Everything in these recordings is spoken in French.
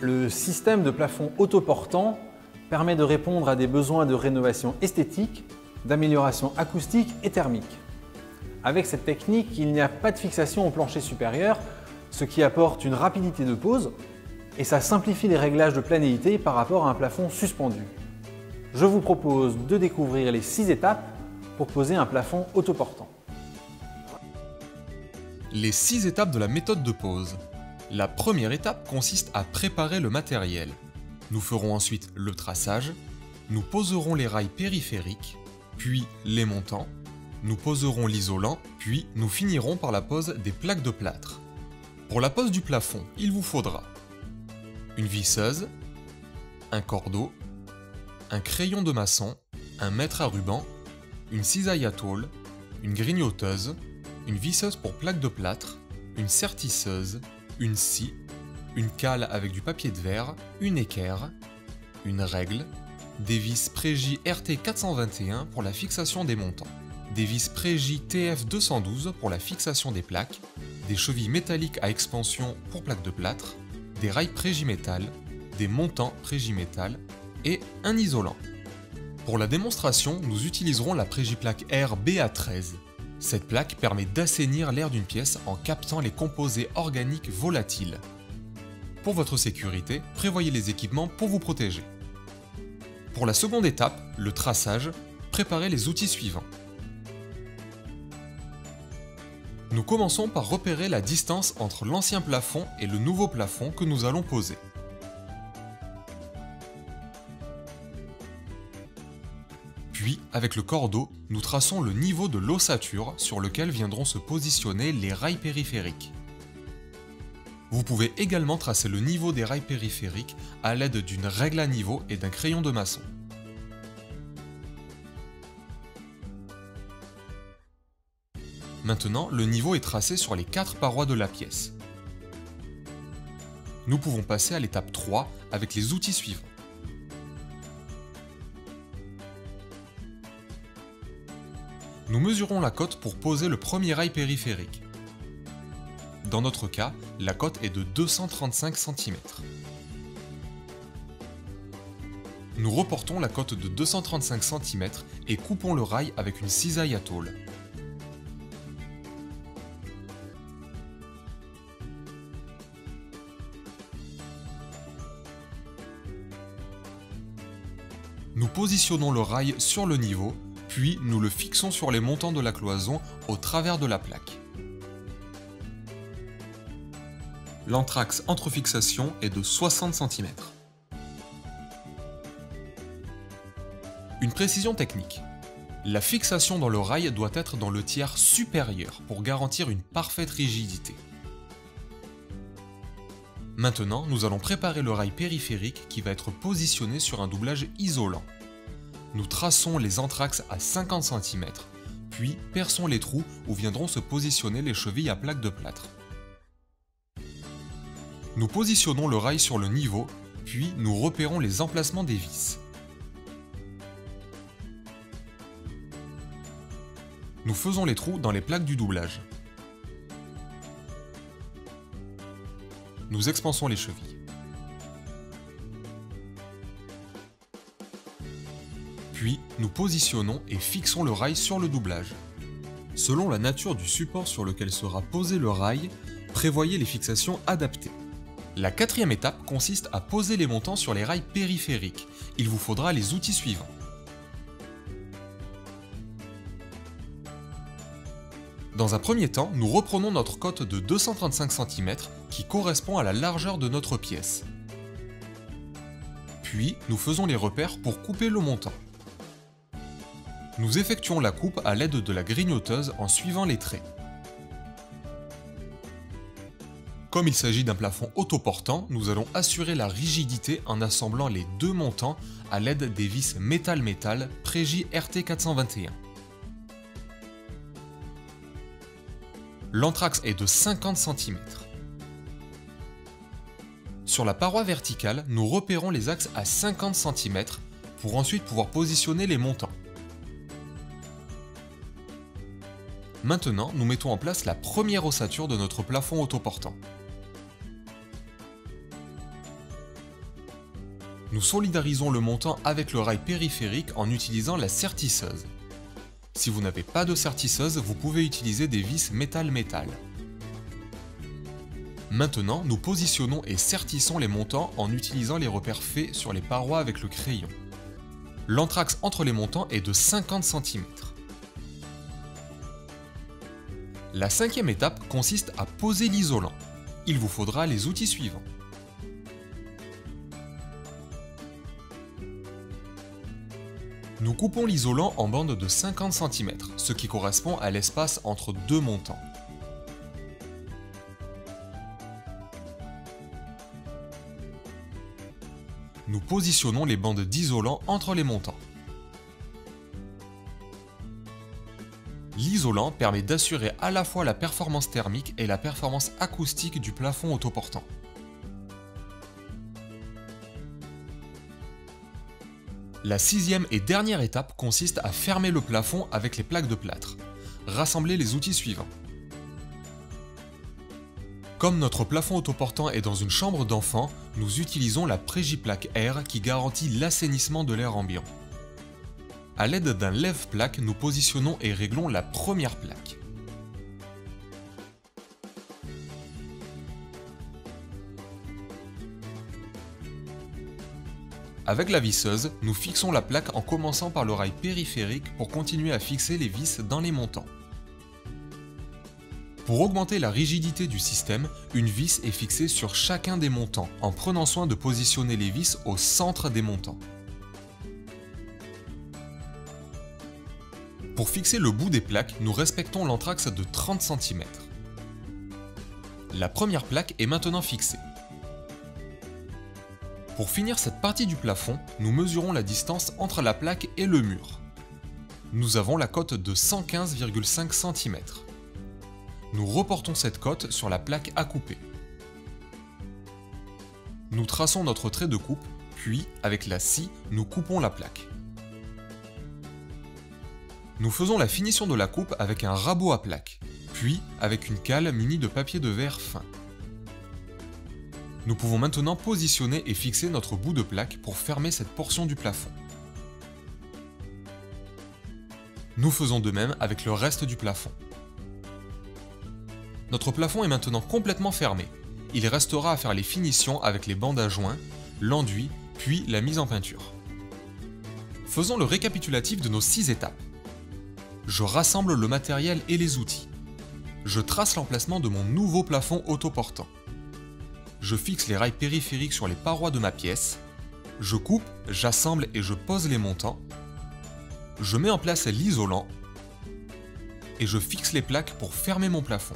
Le système de plafond autoportant permet de répondre à des besoins de rénovation esthétique, d'amélioration acoustique et thermique. Avec cette technique, il n'y a pas de fixation au plancher supérieur, ce qui apporte une rapidité de pose et ça simplifie les réglages de planéité par rapport à un plafond suspendu. Je vous propose de découvrir les 6 étapes pour poser un plafond autoportant. Les 6 étapes de la méthode de pose. La première étape consiste à préparer le matériel. Nous ferons ensuite le traçage, nous poserons les rails périphériques, puis les montants, nous poserons l'isolant, puis nous finirons par la pose des plaques de plâtre. Pour la pose du plafond, il vous faudra une visseuse, un cordeau, un crayon de maçon, un mètre à ruban, une cisaille à tôle, une grignoteuse, une visseuse pour plaque de plâtre, une sertisseuse, une scie, une cale avec du papier de verre, une équerre, une règle, des vis Prégy RT 421 pour la fixation des montants, des vis Prégy TF 212 pour la fixation des plaques, des chevilles métalliques à expansion pour plaques de plâtre, des rails Prégy Métal, des montants Prégy Métal et un isolant. Pour la démonstration, nous utiliserons la Prégiplaque R BA13. Cette plaque permet d'assainir l'air d'une pièce en captant les composés organiques volatiles. Pour votre sécurité, prévoyez les équipements pour vous protéger. Pour la seconde étape, le traçage, préparez les outils suivants. Nous commençons par repérer la distance entre l'ancien plafond et le nouveau plafond que nous allons poser. Puis, avec le cordeau, nous traçons le niveau de l'ossature sur lequel viendront se positionner les rails périphériques. Vous pouvez également tracer le niveau des rails périphériques à l'aide d'une règle à niveau et d'un crayon de maçon. Maintenant, le niveau est tracé sur les 4 parois de la pièce. Nous pouvons passer à l'étape 3 avec les outils suivants. Nous mesurons la cote pour poser le premier rail périphérique. Dans notre cas, la cote est de 235 cm. Nous reportons la cote de 235 cm et coupons le rail avec une cisaille à tôle. Nous positionnons le rail sur le niveau, puis nous le fixons sur les montants de la cloison au travers de la plaque. L'anthrax entre fixation est de 60 cm. Une précision technique. La fixation dans le rail doit être dans le tiers supérieur pour garantir une parfaite rigidité. Maintenant, nous allons préparer le rail périphérique qui va être positionné sur un doublage isolant. Nous traçons les anthrax à 50 cm, puis perçons les trous où viendront se positionner les chevilles à plaque de plâtre. Nous positionnons le rail sur le niveau, puis nous repérons les emplacements des vis. Nous faisons les trous dans les plaques du doublage. Nous expansons les chevilles. Puis, nous positionnons et fixons le rail sur le doublage. Selon la nature du support sur lequel sera posé le rail, prévoyez les fixations adaptées. La quatrième étape consiste à poser les montants sur les rails périphériques. Il vous faudra les outils suivants. Dans un premier temps, nous reprenons notre cote de 235 cm qui correspond à la largeur de notre pièce. Puis, nous faisons les repères pour couper le montant. Nous effectuons la coupe à l'aide de la grignoteuse en suivant les traits. Comme il s'agit d'un plafond autoportant, nous allons assurer la rigidité en assemblant les deux montants à l'aide des vis métal-métal Prégy RT 421. L'anthrax est de 50 cm. Sur la paroi verticale, nous repérons les axes à 50 cm pour ensuite pouvoir positionner les montants. Maintenant, nous mettons en place la première ossature de notre plafond autoportant. Nous solidarisons le montant avec le rail périphérique en utilisant la sertisseuse. Si vous n'avez pas de sertisseuse, vous pouvez utiliser des vis métal-métal. Maintenant, nous positionnons et sertissons les montants en utilisant les repères faits sur les parois avec le crayon. L'entraxe entre les montants est de 50 cm. La cinquième étape consiste à poser l'isolant. Il vous faudra les outils suivants. Nous coupons l'isolant en bandes de 50 cm, ce qui correspond à l'espace entre deux montants. Nous positionnons les bandes d'isolant entre les montants. L'isolant permet d'assurer à la fois la performance thermique et la performance acoustique du plafond autoportant. La sixième et dernière étape consiste à fermer le plafond avec les plaques de plâtre. Rassemblez les outils suivants. Comme notre plafond autoportant est dans une chambre d'enfant, nous utilisons la Prégiplaque Air qui garantit l'assainissement de l'air ambiant. A l'aide d'un lève-plaque, nous positionnons et réglons la première plaque. Avec la visseuse, nous fixons la plaque en commençant par le rail périphérique pour continuer à fixer les vis dans les montants. Pour augmenter la rigidité du système, une vis est fixée sur chacun des montants, en prenant soin de positionner les vis au centre des montants. Pour fixer le bout des plaques, nous respectons l'entraxe de 30 cm. La première plaque est maintenant fixée. Pour finir cette partie du plafond, nous mesurons la distance entre la plaque et le mur. Nous avons la cote de 115,5 cm. Nous reportons cette cote sur la plaque à couper. Nous traçons notre trait de coupe, puis, avec la scie, nous coupons la plaque. Nous faisons la finition de la coupe avec un rabot à plaque, puis avec une cale munie de papier de verre fin. Nous pouvons maintenant positionner et fixer notre bout de plaque pour fermer cette portion du plafond. Nous faisons de même avec le reste du plafond. Notre plafond est maintenant complètement fermé. Il restera à faire les finitions avec les bandes à joint, l'enduit, puis la mise en peinture. Faisons le récapitulatif de nos 6 étapes. Je rassemble le matériel et les outils. Je trace l'emplacement de mon nouveau plafond autoportant. Je fixe les rails périphériques sur les parois de ma pièce. Je coupe, j'assemble et je pose les montants. Je mets en place l'isolant. Et je fixe les plaques pour fermer mon plafond.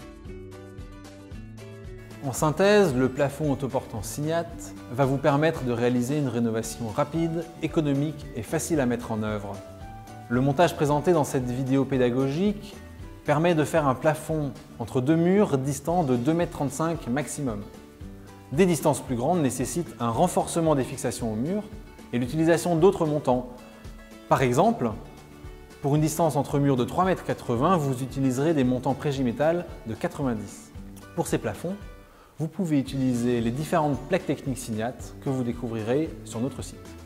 En synthèse, le plafond autoportant Signat va vous permettre de réaliser une rénovation rapide, économique et facile à mettre en œuvre. Le montage présenté dans cette vidéo pédagogique permet de faire un plafond entre deux murs distants de 2,35 m maximum. Des distances plus grandes nécessitent un renforcement des fixations au mur et l'utilisation d'autres montants. Par exemple, pour une distance entre murs de 3,80 m, vous utiliserez des montants Prégimétal de 90. Pour ces plafonds, vous pouvez utiliser les différentes plaques techniques Signat que vous découvrirez sur notre site.